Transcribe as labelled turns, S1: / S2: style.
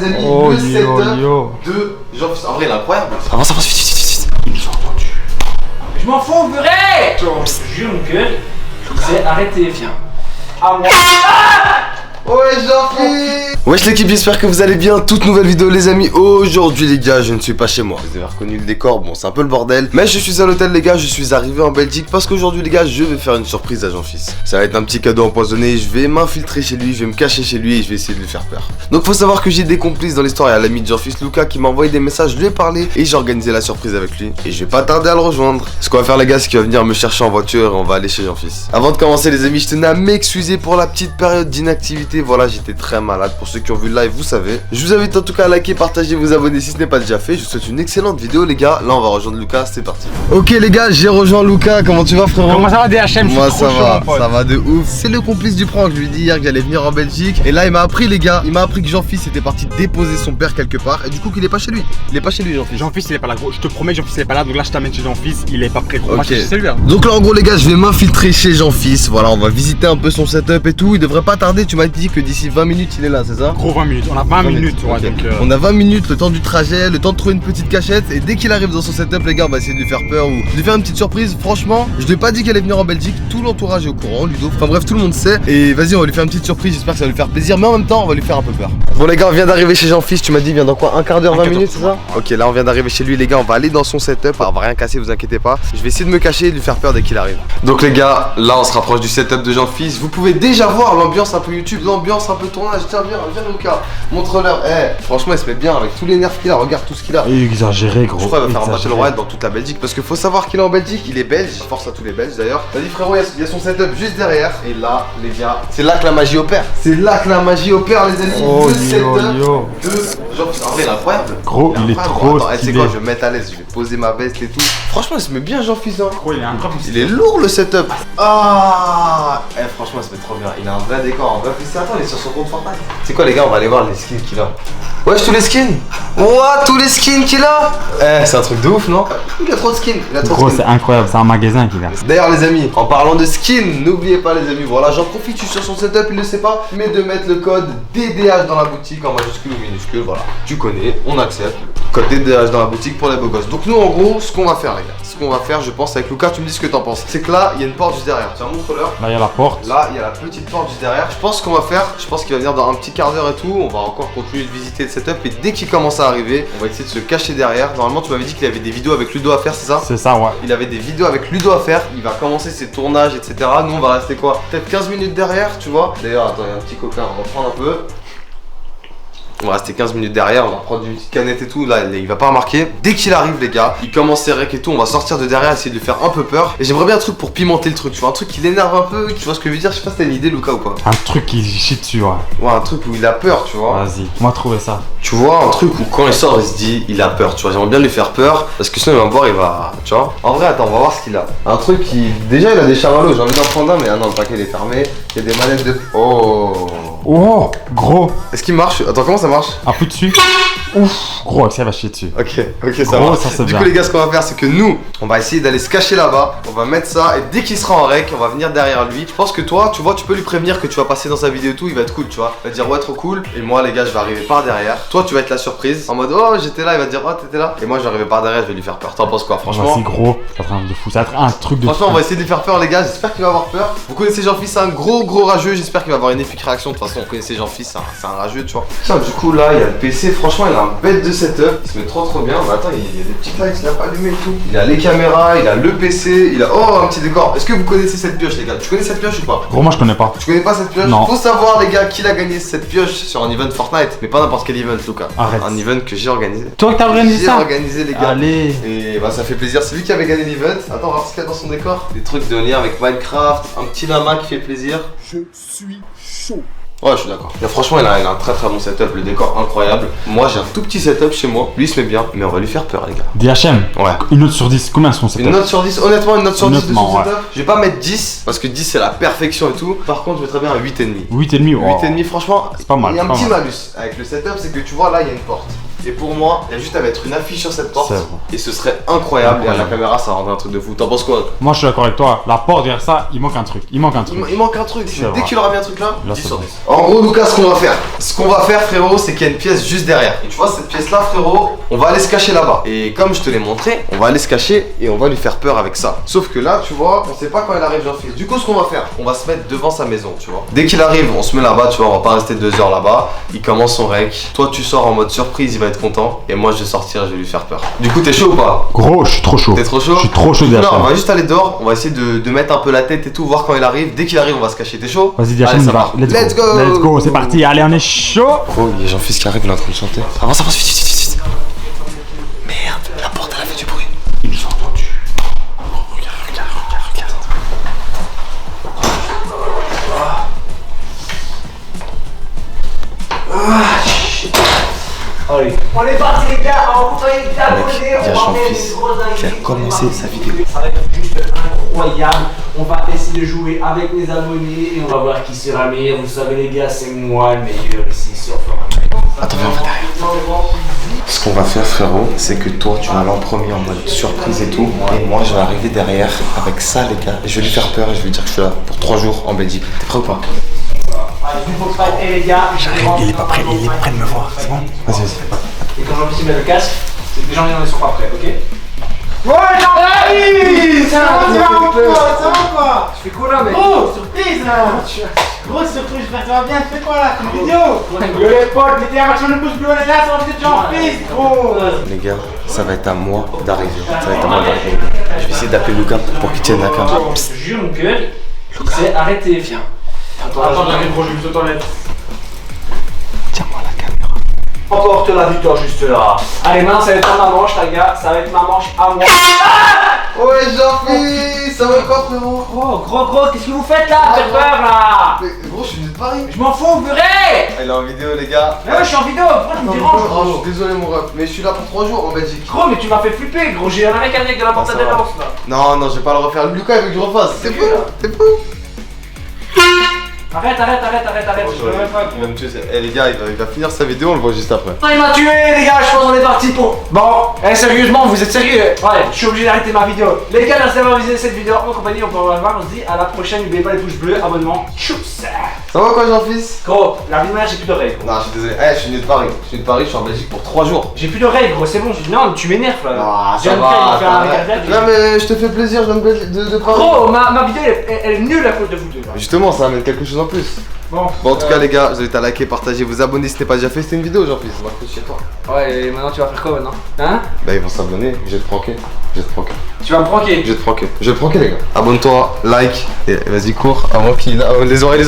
S1: les amis,
S2: Oh,
S1: le
S2: yo,
S1: setup
S2: yo.
S1: de Jean-Fils. En vrai, il est incroyable.
S2: Avance, avance, vite, vite, vite.
S3: Ils nous ont entendus. Je m'en fous, purée. Je jure, mon cœur. C'est arrêtez, viens. À moi.
S1: Ouais, Jean-Fils. Wesh l'équipe, j'espère que vous allez bien. Toute nouvelle vidéo les amis. Aujourd'hui les gars, je ne suis pas chez moi. Vous avez reconnu le décor, bon c'est un peu le bordel. Mais je suis à l'hôtel les gars, je suis arrivé en Belgique parce qu'aujourd'hui les gars, je vais faire une surprise à Jean-Fils. Ça va être un petit cadeau empoisonné, je vais m'infiltrer chez lui, je vais me cacher chez lui et je vais essayer de lui faire peur. Donc faut savoir que j'ai des complices dans l'histoire. Il y a l'ami de Jean-Fils, Lucas, qui m'a envoyé des messages, je lui ai parlé et j'ai organisé la surprise avec lui. Et je vais pas tarder à le rejoindre. Ce qu'on va faire les gars, c'est qu'il va venir me chercher en voiture et on va aller chez Jean-Fils. Avant de commencer les amis, je tenais à m'excuser pour la petite période d'inactivité. Voilà, j'étais très malade. Pour ceux qui ont vu le live, vous savez. Je vous invite en tout cas à liker, partager, vous abonner si ce n'est pas déjà fait. Je vous souhaite une excellente vidéo les gars. Là on va rejoindre Lucas, c'est parti. Ok les gars, j'ai rejoint Lucas. Comment tu vas frérot?
S2: Comment ça va DHM?
S1: Moi ça va, ça va de ouf. C'est le complice du prank. Je lui ai dit hier que j'allais venir en Belgique. Et là il m'a appris les gars, il m'a appris que Jean-Fils était parti déposer son père quelque part. Et du coup qu'il est pas chez lui. Il est pas chez lui Jean-Fils.
S2: Jean-Fils il est pas là gros, je te promets Jean-Fils il est pas là, donc là je t'amène chez Jean-Fils, il est pas prêt gros.
S1: Ok.
S2: C'est lui hein.
S1: Donc là en gros les gars, je vais m'infiltrer chez Jean-Fils. Voilà, on va visiter un peu son setup et tout. Il devrait pas tarder. Tu m'as dit que d'ici 20 minutes il est là, c'est ça?
S2: Gros 20 minutes, on a 20 minutes ouais,
S1: Ok.
S2: donc
S1: On a 20 minutes, le temps du trajet, le temps de trouver une petite cachette. Et dès qu'il arrive dans son setup les gars, on va essayer de lui faire peur ou de lui faire une petite surprise. Franchement, je lui ai pas dit qu'elle allait venir en Belgique. Tout l'entourage est au courant, Ludo. Enfin bref, tout le monde sait. Et vas-y, on va lui faire une petite surprise. J'espère que ça va lui faire plaisir. Mais en même temps, on va lui faire un peu peur. Bon les gars, on vient d'arriver chez Jean-Fils. Tu m'as dit, viens dans quoi? Un quart d'heure, 20 minutes, c'est ça? Ok, là on vient d'arriver chez lui les gars. On va aller dans son setup. On va rien casser, vous inquiétez pas. Je vais essayer de me cacher et de lui faire peur dès qu'il arrive. Donc les gars, là on se rapproche du setup de Jean-Fils. Vous pouvez déjà voir l'ambiance un peu YouTube, l'ambiance un peu tournage. Tiens, viens Lucas. Montre-leur. Franchement, il se met bien avec tous les nerfs qu'il a. Regarde tout ce qu'il a.
S2: exagéré gros.
S1: Je crois qu'il va faire un battle royale dans toute la Belgique. Parce qu'il faut savoir qu'il est en Belgique, il est belge. Force à tous les Belges d'ailleurs. Vas-y frérot, il y a son setup juste derrière. Et là, les gars, c'est là que la magie opère. C'est là que la magie opère, les amis.
S2: Oh
S1: le
S2: yo
S1: setup
S2: yo.
S1: de Jean-Fils. En vrai, il est incroyable.
S2: Gros, il est
S1: incroyable.
S2: trop
S1: Attends, tu sais
S2: stylé.
S1: quoi, je vais me mettre à l'aise. Je vais poser ma veste et tout. Franchement, il se met bien, Jean-Fils. Hein.
S2: Gros, il est incroyable.
S1: Il est lourd le setup. Ah, franchement, il se met trop bien. Il a un vrai décor. En vrai, attends, il est sur son compte Fortnite. C'est quoi, les gars, on va aller voir les skins qu'il a. Wesh, tous les skins. Ouah, tous les skins qu'il a. C'est un truc de ouf, non? Il a trop de skins. Il a trop
S2: Gros,
S1: de skins.
S2: c'est incroyable, c'est un magasin qu'il a.
S1: D'ailleurs les amis, en parlant de skins, n'oubliez pas les amis, voilà j'en profite, je suis sur son setup, il ne sait pas, mais de mettre le code DDH dans la boutique en majuscule ou minuscule, voilà. Tu connais, on accepte. Code DDH dans la boutique pour les beaux gosses. Donc nous en gros, ce qu'on va faire les gars, ce qu'on va faire je pense avec Lucas, tu me dis ce que t'en penses. C'est que là, il y a une porte juste derrière, tiens montre-leur.
S2: Là il y a la porte.
S1: Là, il y a la petite porte juste derrière. Je pense qu'on va faire, je pense qu'il va venir dans un petit quart d'heure et tout. On va encore continuer de visiter le setup. Et dès qu'il commence à arriver, on va essayer de se cacher derrière. Normalement, tu m'avais dit qu'il avait des vidéos avec Ludo à faire, c'est ça?
S2: C'est ça ouais.
S1: Il avait des vidéos avec Ludo à faire. Il va commencer ses tournages, etc. Nous, on va rester quoi? Peut-être 15 minutes derrière, tu vois. D'ailleurs, attends, il y a un petit coquin, on va prendre un peu. On va rester 15 minutes derrière, on va prendre une petite canette et tout, là il va pas remarquer. Dès qu'il arrive les gars, il commence ses recs et tout, on va sortir de derrière, essayer de lui faire un peu peur. Et j'aimerais bien un truc pour pimenter le truc, tu vois, un truc qui l'énerve un peu, tu vois ce que je veux dire, je sais pas si t'as une idée Lucas ou pas.
S2: Un truc qui chie dessus ouais.
S1: Ouais, un truc où il a peur, tu vois.
S2: Vas-y, on va trouver ça.
S1: Tu vois, un truc où quand il sort, il se dit, il a peur, tu vois, j'aimerais bien lui faire peur, parce que sinon il va me voir, il va, tu vois. En vrai, attends, on va voir ce qu'il a. Un truc qui, déjà il a des chamallows, j'ai envie d'en prendre un, mais ah non, le paquet il est fermé. Il y a des manettes de... Oh.
S2: Oh gros.
S1: Est-ce qu'il marche? Attends, comment ça marche?
S2: Appuie dessus. Ouf. Gros, Axel va chier dessus.
S1: Ok, ça
S2: Gros,
S1: va.
S2: ça, c'est
S1: Du
S2: bien.
S1: coup les gars, ce qu'on va faire c'est que nous, on va essayer d'aller se cacher là-bas. On va mettre ça et dès qu'il sera en rec, on va venir derrière lui. Je pense que toi, tu vois, tu peux lui prévenir que tu vas passer dans sa vidéo et tout, il va être cool, tu vois. Il va dire ouais trop cool. Et moi les gars, je vais arriver par derrière. Toi, tu vas être la surprise en mode oh j'étais là, il va dire oh t'étais là. Et moi je vais arriver par derrière, je vais lui faire peur. T'en penses quoi franchement?
S2: Vas-y gros, ça va être un truc de fou. Ça va être un truc de
S1: Franchement, on
S2: fou.
S1: va essayer de lui faire peur les gars. J'espère qu'il va avoir peur. Vous connaissez Jean-Fils, c'est un gros rageux. J'espère qu'il va avoir une efficace réaction. De toute façon, on connaissait Jean-Fils, c'est un rageux, tu vois. Tiens, du coup là, il y a le PC. Franchement, il a un bête de setup. Il se met trop bien. Mais attends, il y a des petites lights, il n'a pas allumé et tout. Il a les caméras, il a le PC, il a oh un petit décor. Est-ce que vous connaissez cette pioche les gars? Tu connais cette pioche ou pas?
S2: Gros, moi je connais pas.
S1: Tu connais pas cette pioche?
S2: Non.
S1: Faut savoir les gars qu'il a gagné cette pioche sur un event Fortnite, mais pas n'importe quel event Lucas.
S2: Arrête.
S1: Un event que j'ai organisé.
S2: Toi t'as organisé
S1: J'ai
S2: ça?
S1: organisé les gars.
S2: Allez.
S1: Et bah ça fait plaisir, c'est lui qui avait gagné l'event. Attends, on va voir ce qu'il y a dans son décor. Des trucs de lien avec Minecraft, un petit lama qui fait plaisir.
S4: Je suis chaud.
S1: Ouais, je suis d'accord. Franchement, il a un très bon setup, le décor incroyable. Moi, j'ai un tout petit setup chez moi. Lui, il se met bien, mais on va lui faire peur, les gars.
S2: DHM.
S1: Ouais.
S2: Une note sur 10, combien sont ces
S1: Une note sur 10, honnêtement, une note sur 10 de
S2: Honnêtement,
S1: son
S2: ouais.
S1: setup. Je vais pas mettre 10 parce que 10 c'est la perfection et tout. Par contre, je mettrais bien un 8,5.
S2: 8,5 oh.
S1: 8,5, franchement,
S2: C'est pas mal,
S1: il y a un
S2: c'est pas
S1: petit
S2: mal.
S1: malus avec le setup, c'est que tu vois là, il y a une porte. Et pour moi, il y a juste à mettre une affiche sur cette porte.
S2: C'est vrai.
S1: Et ce serait incroyable. Et à la caméra, ça rendrait un truc de fou. T'en penses quoi?
S2: Moi je suis d'accord avec toi, la porte derrière ça, il manque un truc. Il manque un truc.
S1: Il manque un truc.
S2: C'est
S1: Dès
S2: vrai.
S1: qu'il aura mis un truc là,
S2: Là,
S1: 10
S2: c'est
S1: sur
S2: bon.
S1: 10. En gros, Lucas, ce qu'on va faire. Ce qu'on va faire, frérot, c'est qu'il y a une pièce juste derrière. Et tu vois, cette pièce là, frérot, on va aller se cacher là-bas. Et comme je te l'ai montré, on va aller se cacher et on va lui faire peur avec ça. Sauf que là, tu vois, on sait pas quand il arrive, Jean-Fils. Du coup, ce qu'on va faire, on va se mettre devant sa maison, tu vois. Dès qu'il arrive, on se met là-bas, tu vois, on va pas rester 2 heures là-bas. Il commence son rec. Toi, tu sors en mode surprise, il va être content. Et moi, je vais sortir, je vais lui faire peur. Du coup, t'es chaud ou pas?
S2: Gros, je suis trop chaud.
S1: T'es trop chaud?
S2: Je suis trop chaud derrière
S1: Non, on
S2: ça.
S1: va juste aller dehors, on va essayer de mettre un peu la tête et tout, voir quand il arrive. Dès qu'il arrive, on va se cacher. T'es chaud?
S2: Vas-y, Diachon,
S1: Allez,
S2: on y
S1: ça
S2: va.
S1: part.
S2: Let's go. Let's go, c'est parti. Allez, on est chaud.
S1: Gros, il y a Jean-Fils qui arrive, il est en train de chanter. Avance, avance, vite, vite, vite, vite. Merde, la porte, elle a fait du bruit.
S2: Ils nous ont entendus.
S1: Regarde.
S3: Allez. On est parti les gars, on va rencontrer les gars,
S1: Mec, il y a Jean-Fils qui a commencé sa vidéo.
S3: Ça va être juste incroyable. On va essayer de jouer avec les abonnés et on va voir qui sera meilleur. Vous savez les gars, c'est moi le meilleur ici sur Fortnite.
S1: Attends, viens, on va derrière. Ce qu'on va faire, frérot, c'est que toi, tu vas aller en premier en mode surprise et tout. Et moi, je vais arriver derrière avec ça, les gars. Et je vais lui faire peur et je vais lui dire que je suis là pour 3 jours en Belgique. T'es prêt ou pas?
S3: Et les gars,
S2: Il est pas prêt de me voir. C'est bon?
S1: Vas-y, vas-y.
S3: Et quand Jean-Philippe met le casque, c'est que les gens ils ne sont pas prêts, ok?
S5: Ouais, Jean-Philippe! Ça va quoi?
S3: Tu fais quoi là mec?
S5: Gros, surprise là! Grosse surprise, frère, ça va bien, tu fais quoi là? C'est une vidéo? Yo les potes, mettez la version de pouce bleu, on est là, ça va être Jean-Philippe, gros!
S1: Les gars, ça va être à moi d'arriver. Ça va être à moi d'arriver. Je vais essayer d'appeler Lucas pour qu'il tienne la caméra.
S3: Je te jure mon cœur, c'est arrêté, viens.
S5: Attends, j'arrive, gros, je vais vite aux toilettes.
S1: Tiens-moi la caméra.
S3: Emporte la victoire juste là. Allez, maintenant ça va être ma manche, les gars, ça va être ma manche à moi.
S1: Ouais, Jean-Philippe, ça va quoi, frérot?
S3: Gros, qu'est-ce que vous faites là? Faites peur là!
S1: Mais gros, je suis venu de Paris.
S3: Je m'en fous, purée!
S1: Elle est en vidéo, les gars.
S3: Mais ouais, je suis en vidéo, pourquoi tu me déranges,
S1: Oh, je
S3: gros?
S1: suis désolé, mon ref, mais je suis là pour 3 jours en Belgique.
S3: Gros, mais tu m'as fait flipper, gros, j'ai un arrêt cardiaque de la porte
S1: ça
S3: à
S1: va.
S3: l'avance là.
S1: Non, je vais pas le refaire. Lucas, il veut que je refasse. C'est fou, c'est fou.
S3: Arrête, je peux même pas.
S1: Il va me tuer. Eh, les gars, il va finir sa vidéo, on le voit juste après.
S3: Il m'a tué les gars, je pense qu'on est parti pour... Bon, sérieusement, vous êtes sérieux? Ouais, je suis obligé d'arrêter ma vidéo. Les gars, merci d'avoir visité cette vidéo. En compagnie, on peut revoir, on se dit à la prochaine. N'oubliez pas les pouces bleus, abonnement, tchuss.
S1: Ça va quoi, Jean-Fils?
S3: Gros, la vie de mère, j'ai plus d'oreilles.
S1: Non, je suis désolé. Eh, je suis venu de Paris. Je suis en Belgique pour 3 jours.
S3: J'ai plus d'oreilles, gros, c'est bon. Non, tu m'énerves là.
S1: Ah,
S3: J'ai
S1: ça
S3: un frère, il m'a fait un arrêt
S1: va.
S3: cardiaque.
S1: Non, mais je te fais plaisir, je viens de Paris.
S3: Gros, ma vidéo, elle est nulle à cause de vous deux là.
S1: Justement, ça amène quelque chose en plus.
S3: Bon,
S1: Bon, en tout cas, les gars, je vous invite à liker, partager, vous abonner si ce n'est pas déjà fait. C'était une vidéo, Jean-Fils. On va chez toi.
S3: Ouais, et maintenant tu vas faire quoi maintenant? Hein?
S1: Bah, ils vont s'abonner. Je vais te pranker.
S3: Tu vas me pranker.
S1: Je vais te pranker, les gars. Abonne-toi, like, et vas-y, cours avant qu'il. Les oreilles.